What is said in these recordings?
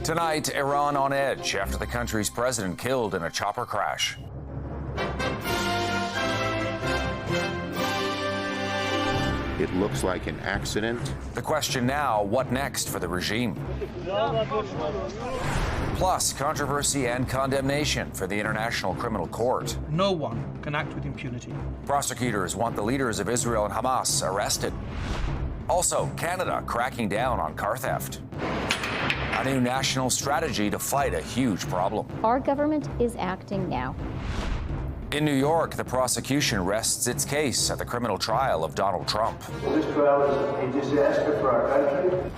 Tonight, Iran on edge after the country's president killed in a chopper crash. It looks like an accident. The question now, what next for the regime? Plus, controversy and condemnation for the International Criminal Court. No one can act with impunity. Prosecutors want the leaders of Israel and Hamas arrested. Also, Canada cracking down on car theft. A new national strategy to fight a huge problem. Our government is acting now. In New York, the prosecution rests its case at the criminal trial of Donald Trump. This trial is a disaster for our country.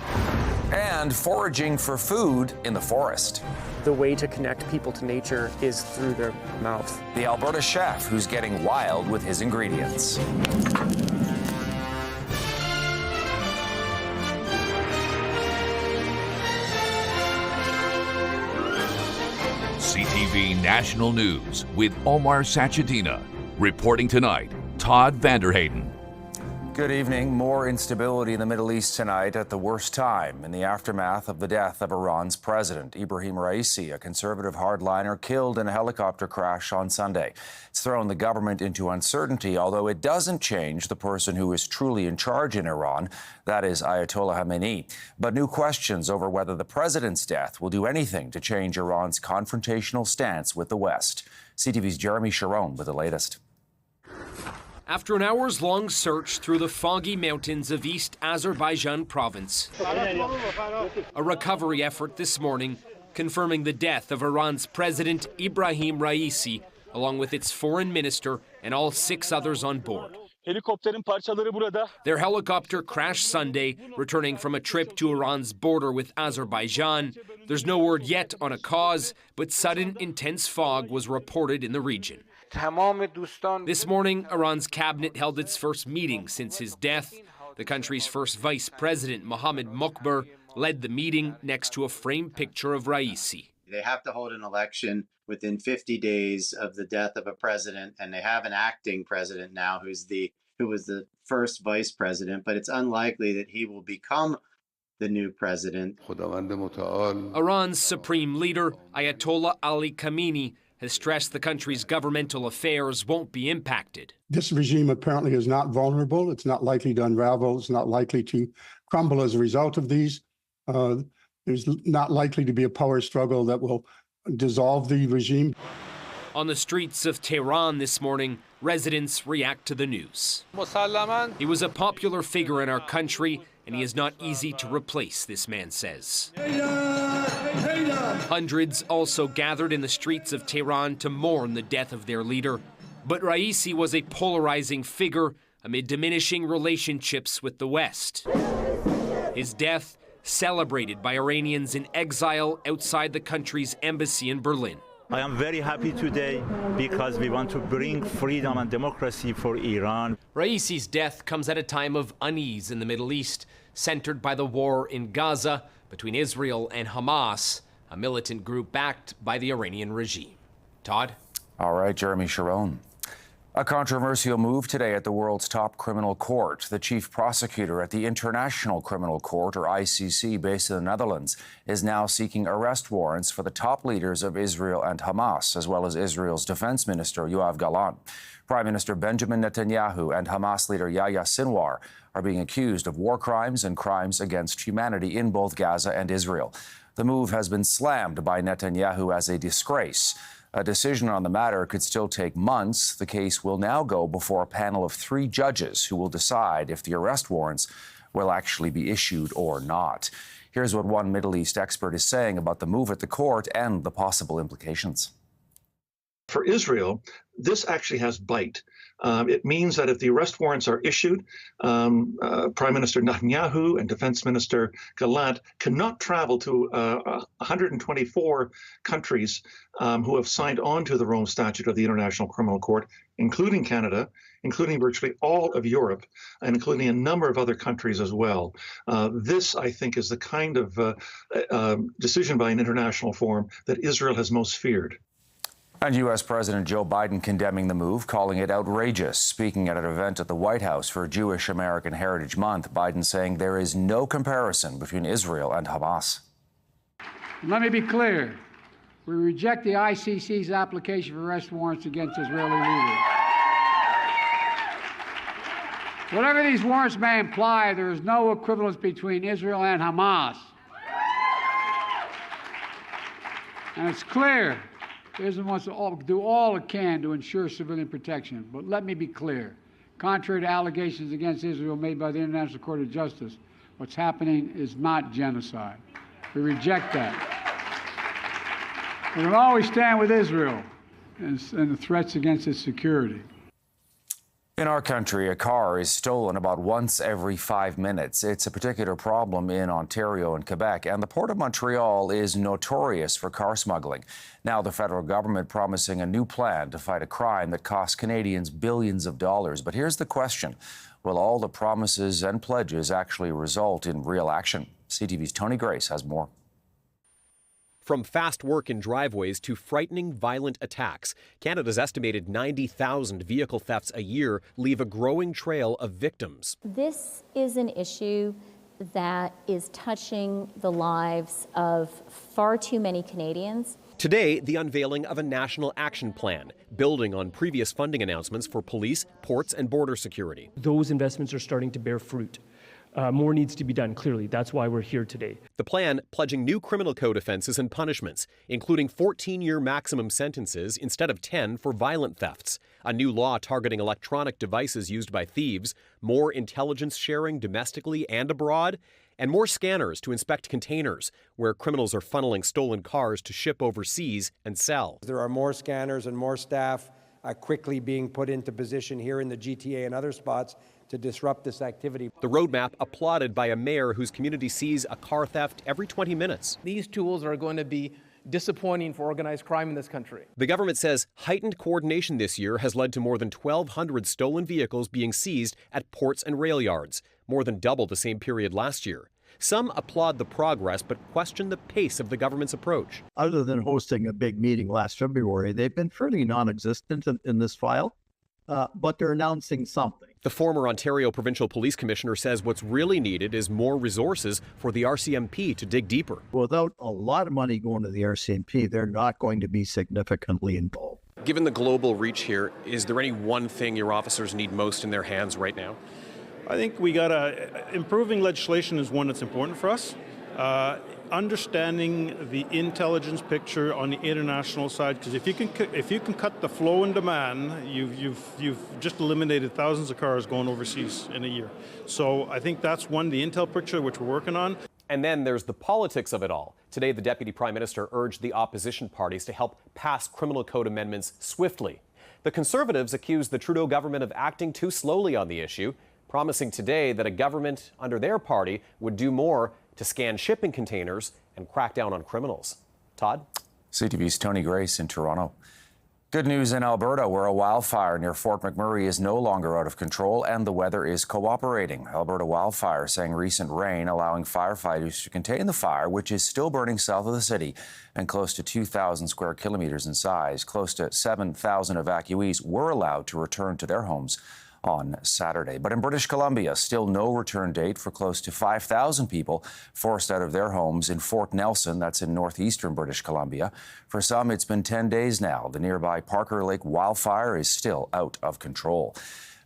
And foraging for food in the forest. The way to connect people to nature is through their mouth. The Alberta chef who's getting wild with his ingredients. CTV National News with Omar Sachedina. Reporting tonight, Todd Vanderhayden. Good evening. More instability in the Middle East tonight at the worst time in the aftermath of the death of Iran's president, Ibrahim Raisi, a conservative hardliner killed in a helicopter crash on Sunday. It's thrown the government into uncertainty, although it doesn't change the person who is truly in charge in Iran, that is Ayatollah Khamenei. But new questions over whether the president's death will do anything to change Iran's confrontational stance with the West. CTV's Jeremy Sharon with the latest. After an hours-long search through the foggy mountains of East Azerbaijan province, a recovery effort this morning confirming the death of Iran's President Ibrahim Raisi, along with its foreign minister and all 6 others on board. Their helicopter crashed Sunday, returning from a trip to Iran's border with Azerbaijan. There's no word yet on a cause, but sudden intense fog was reported in the region. This morning, Iran's cabinet held its first meeting since his death. The country's first vice president, Mohammad Mokber, led the meeting next to a framed picture of Raisi. They have to hold an election within 50 days of the death of a president, and they have an acting president now who was the first vice president, but it's unlikely that he will become the new president. Iran's supreme leader, Ayatollah Ali Khamenei, has stressed the country's governmental affairs won't be impacted. This regime apparently is not vulnerable. It's not likely to unravel. It's not likely to crumble as a result of these. There's not likely to be a power struggle that will dissolve the regime. On the streets of Tehran this morning, residents react to the news. He was a popular figure in our country, and he is not easy to replace, this man says. Hundreds also gathered in the streets of Tehran to mourn the death of their leader. But Raisi was a polarizing figure amid diminishing relationships with the West. His death celebrated by Iranians in exile outside the country's embassy in Berlin. I am very happy today because we want to bring freedom and democracy for Iran. Raisi's death comes at a time of unease in the Middle East, centered by the war in Gaza between Israel and Hamas, a militant group backed by the Iranian regime. Todd? All right, Jeremy Sharon. A controversial move today at the world's top criminal court. The chief prosecutor at the International Criminal Court, or ICC, based in the Netherlands, is now seeking arrest warrants for the top leaders of Israel and Hamas, as well as Israel's defense minister, Yoav Gallant. Prime Minister Benjamin Netanyahu and Hamas leader Yahya Sinwar are being accused of war crimes and crimes against humanity in both Gaza and Israel. The move has been slammed by Netanyahu as a disgrace. A decision on the matter could still take months. The case will now go before a panel of 3 judges who will decide if the arrest warrants will actually be issued or not. Here's what one Middle East expert is saying about the move at the court and the possible implications. For Israel, this actually has bite. It means that if the arrest warrants are issued, Prime Minister Netanyahu and Defense Minister Gallant cannot travel to 124 countries who have signed on to the Rome Statute of the International Criminal Court, including Canada, including virtually all of Europe, and including a number of other countries as well. This, I think, is the kind of decision by an international forum that Israel has most feared. And U.S. President Joe Biden condemning the move, calling it outrageous. Speaking at an event at the White House for Jewish American Heritage Month, Biden saying there is no comparison between Israel and Hamas. Let me be clear. We reject the ICC's application for arrest warrants against Israeli leaders. Whatever these warrants may imply, there is no equivalence between Israel and Hamas. And it's clear Israel wants to do all it can to ensure civilian protection. But let me be clear. Contrary to allegations against Israel made by the International Court of Justice, what's happening is not genocide. We reject that. We will always stand with Israel and the threats against its security. In our country, a car is stolen about once every 5 minutes. It's a particular problem in Ontario and Quebec, and the Port of Montreal is notorious for car smuggling. Now the federal government promising a new plan to fight a crime that costs Canadians billions of dollars. But here's the question. Will all the promises and pledges actually result in real action? CTV's Tony Grace has more. From fast work in driveways to frightening violent attacks, Canada's estimated 90,000 vehicle thefts a year leave a growing trail of victims. This is an issue that is touching the lives of far too many Canadians. Today, the unveiling of a national action plan, building on previous funding announcements for police, ports, and border security. Those investments are starting to bear fruit. More needs to be done, clearly. That's why we're here today. The plan pledging new criminal code offenses and punishments, including 14-year maximum sentences instead of 10 for violent thefts, a new law targeting electronic devices used by thieves, more intelligence sharing domestically and abroad, and more scanners to inspect containers where criminals are funneling stolen cars to ship overseas and sell. There are more scanners and more staff quickly being put into position here in the GTA and other spots to disrupt this activity. The roadmap applauded by a mayor whose community sees a car theft every 20 minutes. These tools are going to be disappointing for organized crime in this country. The government says heightened coordination this year has led to more than 1,200 stolen vehicles being seized at ports and rail yards, more than double the same period last year. Some applaud the progress but question the pace of the government's approach. Other than hosting a big meeting last February, they've been fairly non-existent in this file, but they're announcing something. The former Ontario Provincial Police Commissioner says what's really needed is more resources for the RCMP to dig deeper. Without a lot of money going to the RCMP, they're not going to be significantly involved. Given the global reach here, is there any one thing your officers need most in their hands right now? I think improving legislation is one that's important for us. Understanding the intelligence picture on the international side, because if you can cut the flow and demand, you've just eliminated thousands of cars going overseas in a year. So I think that's one, the intel picture which we're working on. And then there's the politics of it all. Today, the Deputy Prime Minister urged the opposition parties to help pass criminal code amendments swiftly. The Conservatives accused the Trudeau government of acting too slowly on the issue, promising today that a government under their party would do more to scan shipping containers and crack down on criminals. Todd? CTV's Tony Grace in Toronto. Good news in Alberta, where a wildfire near Fort McMurray is no longer out of control and the weather is cooperating. Alberta Wildfire saying recent rain allowing firefighters to contain the fire, which is still burning south of the city and close to 2,000 square kilometers in size. Close to 7,000 evacuees were allowed to return to their homes on Saturday. But in British Columbia, still no return date for close to 5,000 people forced out of their homes in Fort Nelson, that's in northeastern British Columbia. For some, it's been 10 days now. The nearby Parker Lake wildfire is still out of control.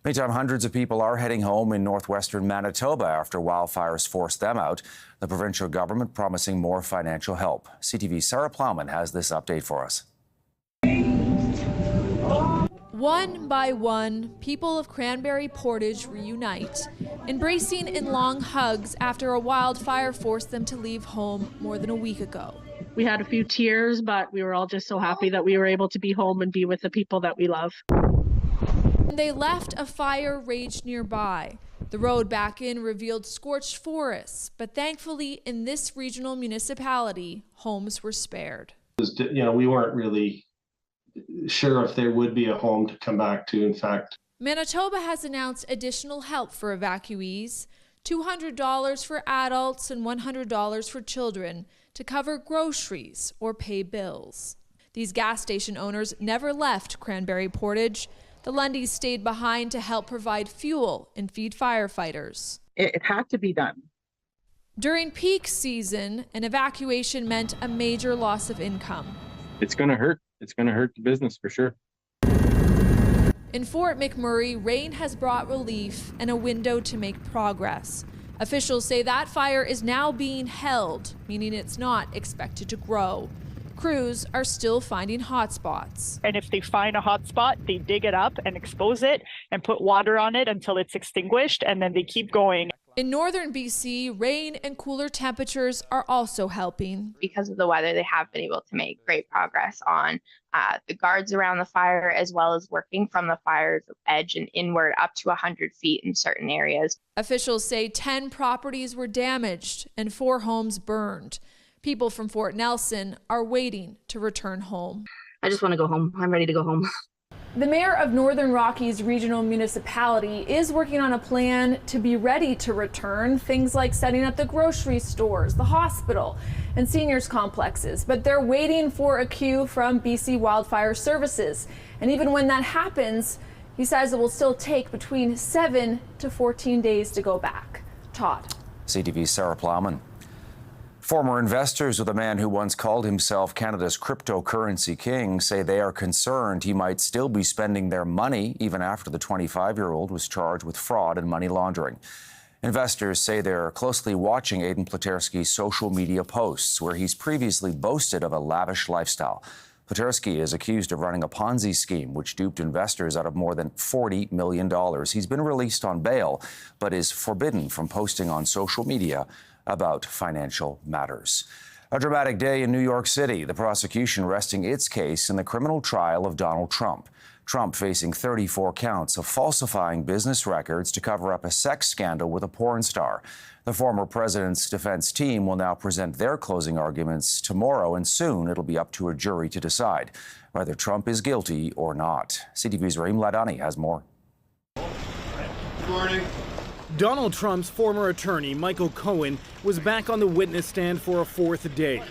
Meantime, hundreds of people are heading home in northwestern Manitoba after wildfires forced them out. The provincial government promising more financial help. CTV's Sarah Plowman has this update for us. One by one, people of Cranberry Portage reunite, embracing in long hugs after a wildfire forced them to leave home more than a week ago. We had a few tears, but we were all just so happy that we were able to be home and be with the people that we love. They left, a fire raged nearby. The road back in revealed scorched forests, but thankfully in this regional municipality, homes were spared. We weren't really sure if there would be a home to come back to, in fact. Manitoba has announced additional help for evacuees, $200 for adults and $100 for children to cover groceries or pay bills. These gas station owners never left Cranberry Portage. The Lundys stayed behind to help provide fuel and feed firefighters. It had to be done. During peak season, an evacuation meant a major loss of income. It's going to hurt. It's going to hurt the business for sure. In Fort McMurray, rain has brought relief and a window to make progress. Officials say that fire is now being held, meaning it's not expected to grow. Crews are still finding hot spots. And if they find a hot spot, they dig it up and expose it and put water on it until it's extinguished, and then they keep going. In northern BC, rain and cooler temperatures are also helping. Because of the weather, they have been able to make great progress on the guards around the fire, as well as working from the fire's edge and inward up to 100 feet in certain areas. Officials say 10 properties were damaged and 4 homes burned. People from Fort Nelson are waiting to return home. I just want to go home. I'm ready to go home. The mayor of Northern Rockies Regional Municipality is working on a plan to be ready to return, things like setting up the grocery stores, the hospital, and seniors complexes. But they're waiting for a cue from BC Wildfire Services. And even when that happens, he says it will still take between 7 to 14 days to go back. Todd. CTV's Sarah Plowman. Former investors with a man who once called himself Canada's cryptocurrency king say they are concerned he might still be spending their money even after the 25-year-old was charged with fraud and money laundering. Investors say they're closely watching Aiden Pleterski's social media posts, where he's previously boasted of a lavish lifestyle. Pleterski is accused of running a Ponzi scheme which duped investors out of more than $40 million. He's been released on bail, but is forbidden from posting on social media about financial matters. A dramatic day in New York City, the prosecution resting its case in the criminal trial of Donald Trump. Trump facing 34 counts of falsifying business records to cover up a sex scandal with a porn star. The former president's defense team will now present their closing arguments tomorrow, and soon it'll be up to a jury to decide whether Trump is guilty or not. CTV's Rahim Ladani has more. Good morning. Donald Trump's former attorney, Michael Cohen, was back on the witness stand for a 4th day.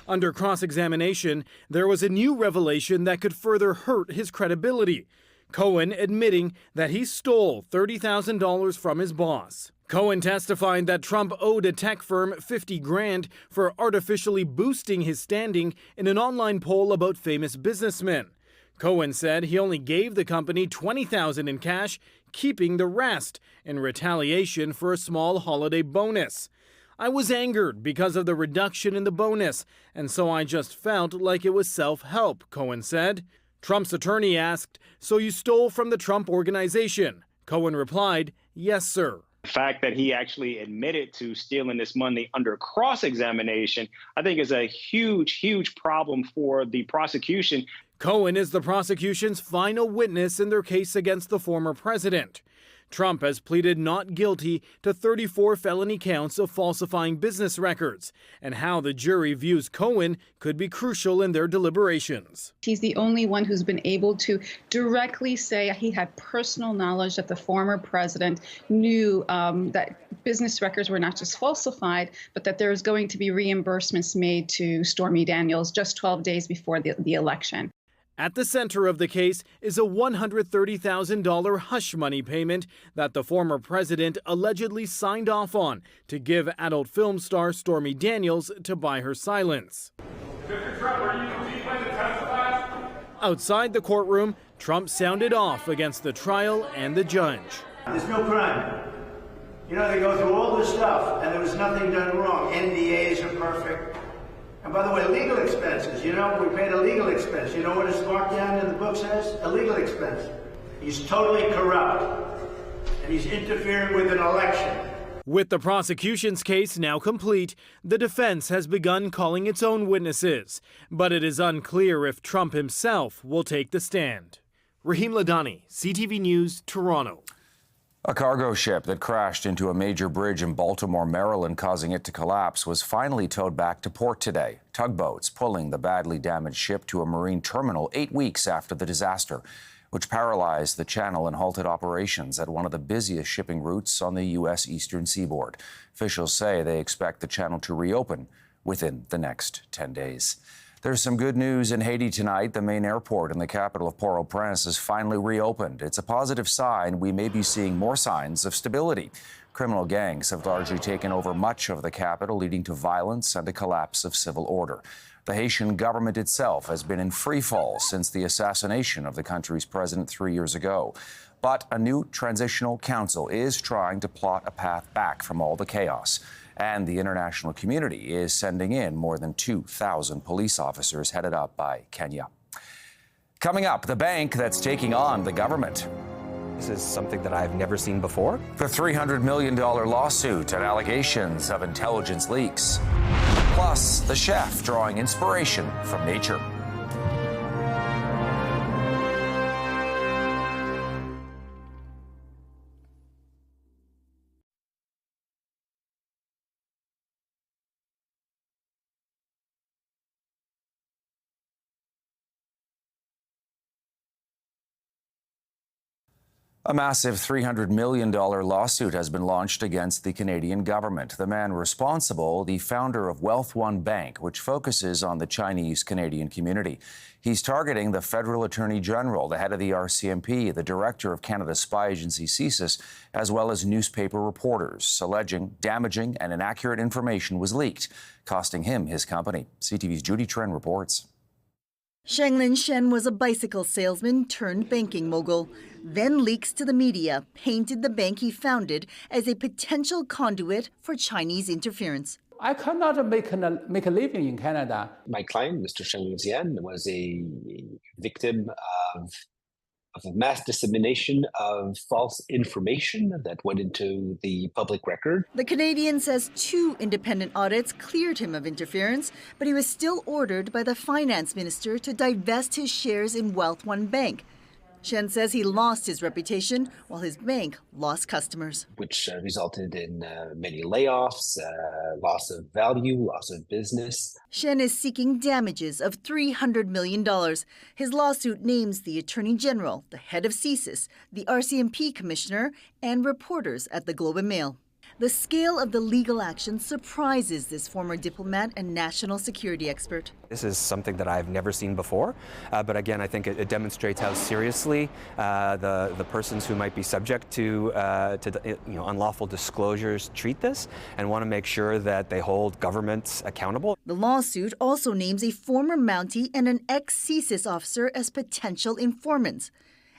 Under cross-examination, there was a new revelation that could further hurt his credibility. Cohen admitting that he stole $30,000 from his boss. Cohen testifying that Trump owed a tech firm $50,000 for artificially boosting his standing in an online poll about famous businessmen. Cohen said he only gave the company $20,000 in cash, keeping the rest in retaliation for a small holiday bonus. I was angered because of the reduction in the bonus, and so I just felt like it was self-help, Cohen said. Trump's attorney asked, "So you stole from the Trump organization?" Cohen replied, "Yes, sir." The fact that he actually admitted to stealing this money under cross-examination, I think is a huge, huge problem for the prosecution. Cohen is the prosecution's final witness in their case against the former president. Trump has pleaded not guilty to 34 felony counts of falsifying business records, and how the jury views Cohen could be crucial in their deliberations. He's the only one who's been able to directly say he had personal knowledge that the former president knew that business records were not just falsified, but that there was going to be reimbursements made to Stormy Daniels just 12 days before the election. At the center of the case is a $130,000 hush money payment that the former president allegedly signed off on to give adult film star Stormy Daniels to buy her silence. Mr. Trump, are you planning to testify? Outside the courtroom, Trump sounded off against the trial and the judge. There's no crime. You know, they go through all this stuff, and there was nothing done wrong. NDAs are perfect. And by the way, legal expenses, you know, we paid a legal expense. You know what it's marked down in the book says? A legal expense. He's totally corrupt, and he's interfering with an election. With the prosecution's case now complete, the defense has begun calling its own witnesses, but it is unclear if Trump himself will take the stand. Rahim Ladani, CTV News, Toronto. A cargo ship that crashed into a major bridge in Baltimore, Maryland, causing it to collapse, was finally towed back to port today. Tugboats pulling the badly damaged ship to a marine terminal 8 weeks after the disaster, which paralyzed the channel and halted operations at one of the busiest shipping routes on the U.S. eastern seaboard. Officials say they expect the channel to reopen within the next 10 days. There's some good news in Haiti tonight. The main airport in the capital of Port-au-Prince is finally reopened. It's a positive sign we may be seeing more signs of stability. Criminal gangs have largely taken over much of the capital, leading to violence and a collapse of civil order. The Haitian government itself has been in free fall since the assassination of the country's president 3 years ago. But a new transitional council is trying to plot a path back from all the chaos. And the international community is sending in more than 2,000 police officers headed up by Kenya. Coming up, the bank that's taking on the government. This is something that I've never seen before. The $300 million lawsuit and allegations of intelligence leaks. Plus, the chef drawing inspiration from nature. A massive $300 million lawsuit has been launched against the Canadian government. The man responsible, the founder of Wealth One Bank, which focuses on the Chinese-Canadian community. He's targeting the federal attorney general, the head of the RCMP, the director of Canada's spy agency CSIS, as well as newspaper reporters, alleging damaging and inaccurate information was leaked, costing him his company. CTV's Judy Tren reports. Shenglin Shen was a bicycle salesman turned banking mogul. Then leaks to the media painted the bank he founded as a potential conduit for Chinese interference. I cannot make a living in Canada. My client, Mr. Shenglin Shen, was a victim of a mass dissemination of false information that went into the public record. The Canadian says 2 independent audits cleared him of interference, but he was still ordered by the finance minister to divest his shares in Wealth One Bank. Shen says he lost his reputation while his bank lost customers. Which resulted in many layoffs, loss of value, loss of business. Shen is seeking damages of $300 million. His lawsuit names the Attorney General, the head of CSIS, the RCMP commissioner, and reporters at the Globe and Mail. The scale of the legal action surprises this former diplomat and national security expert. This is something that I've never seen before, but again, I think it demonstrates how seriously the persons who might be subject to unlawful disclosures treat this, and want to make sure that they hold governments accountable. The lawsuit also names a former Mountie and an ex-CSIS officer as potential informants,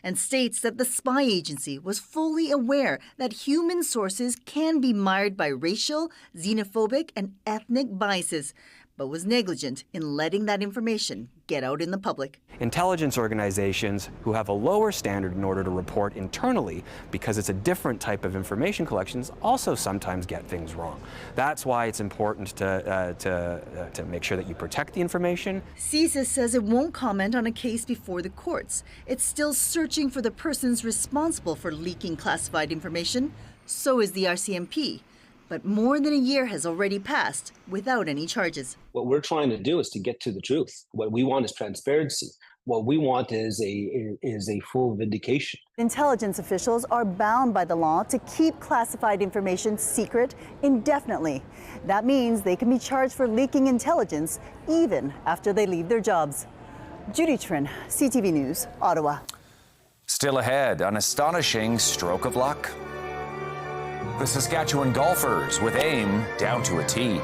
and states that the spy agency was fully aware that human sources can be mired by racial, xenophobic, and ethnic biases, but was negligent in letting that information get out in the public. Intelligence organizations who have a lower standard in order to report internally, because it's a different type of information collections, also sometimes get things wrong. That's why it's important to make sure that you protect the information. CSIS says it won't comment on a case before the courts. It's still searching for the persons responsible for leaking classified information. So is the RCMP. But more than a year has already passed without any charges. What we're trying to do is to get to the truth. What we want is transparency. What we want is a full vindication. Intelligence officials are bound by the law to keep classified information secret indefinitely. That means they can be charged for leaking intelligence even after they leave their jobs. Judy Trin, CTV News, Ottawa. Still ahead, an astonishing stroke of luck. The Saskatchewan golfers with aim down to a tee.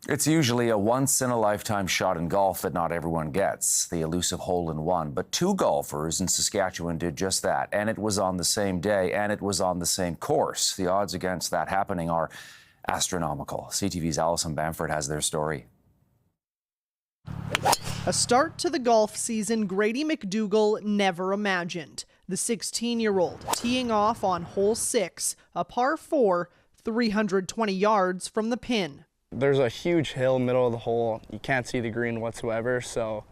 It's usually a once-in-a-lifetime shot in golf that not everyone gets, the elusive hole-in-one. But 2 golfers in Saskatchewan did just that, and it was on the same day, and it was on the same course. The odds against that happening are astronomical. CTV's Alison Bamford has their story. A start to the golf season Grady McDougall never imagined. The 16-year-old teeing off on hole 6, a par 4, 320 yards from the pin. There's a huge hill middle of the hole. You can't see the green whatsoever, so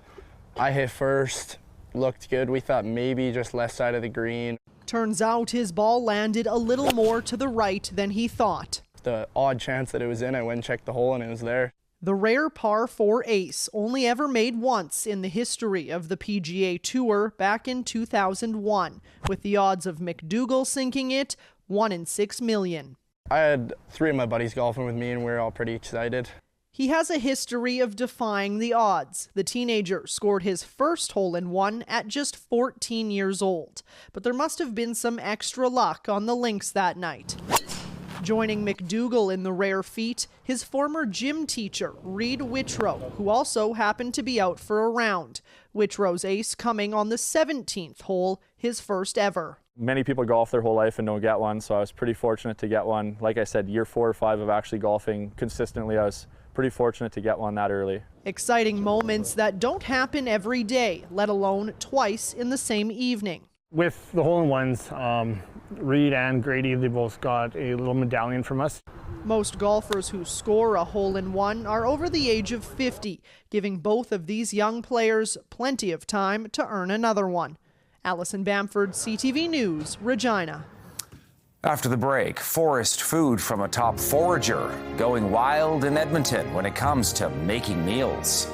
I hit first, looked good. We thought maybe just left side of the green. Turns out his ball landed a little more to the right than he thought. The odd chance that it was in, I went and checked the hole and it was there. The rare par 4 ace, only ever made once in the history of the PGA Tour back in 2001, with the odds of McDougall sinking it 1 in 6 million. I had 3 of my buddies golfing with me, and we were all pretty excited. He has a history of defying the odds. The teenager scored his first hole-in-one at just 14 years old. But there must have been some extra luck on the links that night. Joining McDougall in the rare feat, his former gym teacher, Reed Whitrow, who also happened to be out for a round. Whitrow's ace coming on the 17th hole, his first ever. Many people golf their whole life and don't get one, so I was pretty fortunate to get one. Like I said, year 4 or 5 of actually golfing consistently, I was pretty fortunate to get one that early. Exciting moments that don't happen every day, let alone twice in the same evening. With the hole-in-ones, Reed and Grady, they both got a little medallion from us. Most golfers who score a hole-in-one are over the age of 50, giving both of these young players plenty of time to earn another one. Allison Bamford, CTV News, Regina. After the break, forest food from a top forager going wild in Edmonton when it comes to making meals.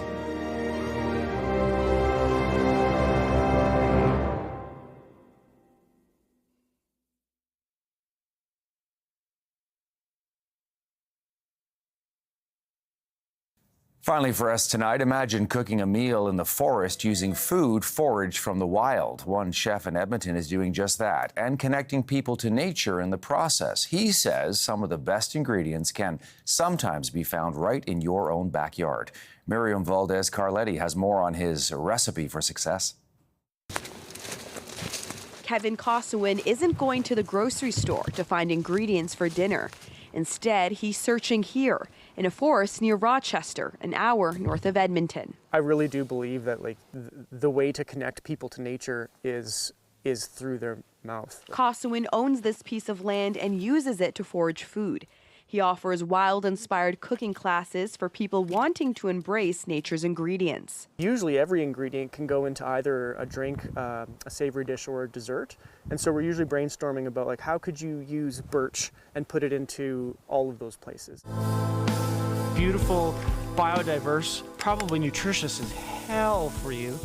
Finally for us tonight, imagine cooking a meal in the forest using food foraged from the wild. One chef in Edmonton is doing just that and connecting people to nature in the process. He says some of the best ingredients can sometimes be found right in your own backyard. Miriam Valdez-Carletti has more on his recipe for success. Kevin Kosowin isn't going to the grocery store to find ingredients for dinner. Instead, he's searching here in a forest near Rochester, an hour north of Edmonton. I really do believe that the way to connect people to nature is through their mouth. Kosowin owns this piece of land and uses it to forage food. He offers wild-inspired cooking classes for people wanting to embrace nature's ingredients. Usually every ingredient can go into either a drink, a savory dish, or a dessert. And so we're usually brainstorming about how could you use birch and put it into all of those places. Beautiful, biodiverse, probably nutritious as hell for you.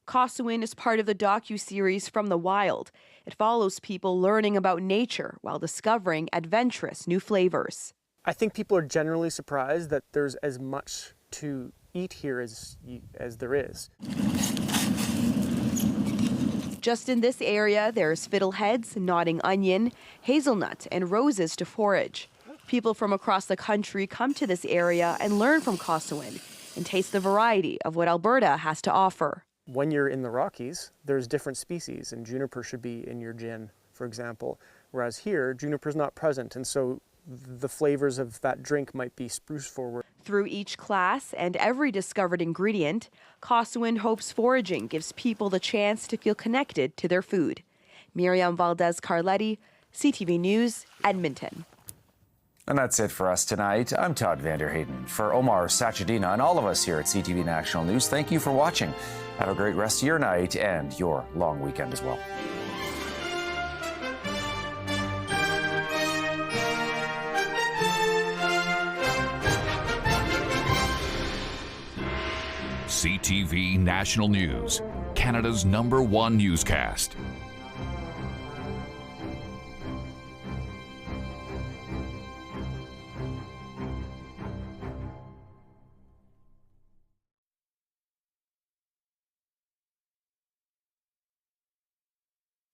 Kosowin is part of the docu-series From the Wild. It follows people learning about nature while discovering adventurous new flavors. I think people are generally surprised that there's as much to eat here as there is. Just in this area, there's fiddleheads, nodding onion, hazelnut, and roses to forage. People from across the country come to this area and learn from Kosowin and taste the variety of what Alberta has to offer. When you're in the Rockies, there's different species, and juniper should be in your gin, for example. Whereas here, juniper's not present, and so the flavors of that drink might be spruce forward. Through each class and every discovered ingredient, Kosowin hopes foraging gives people the chance to feel connected to their food. Miriam Valdez-Carletti, CTV News, Edmonton. And that's it for us tonight. I'm Todd Vanderhayden. For Omar Sachedina and all of us here at CTV National News, thank you for watching. Have a great rest of your night and your long weekend as well. CTV National News, Canada's #1 newscast.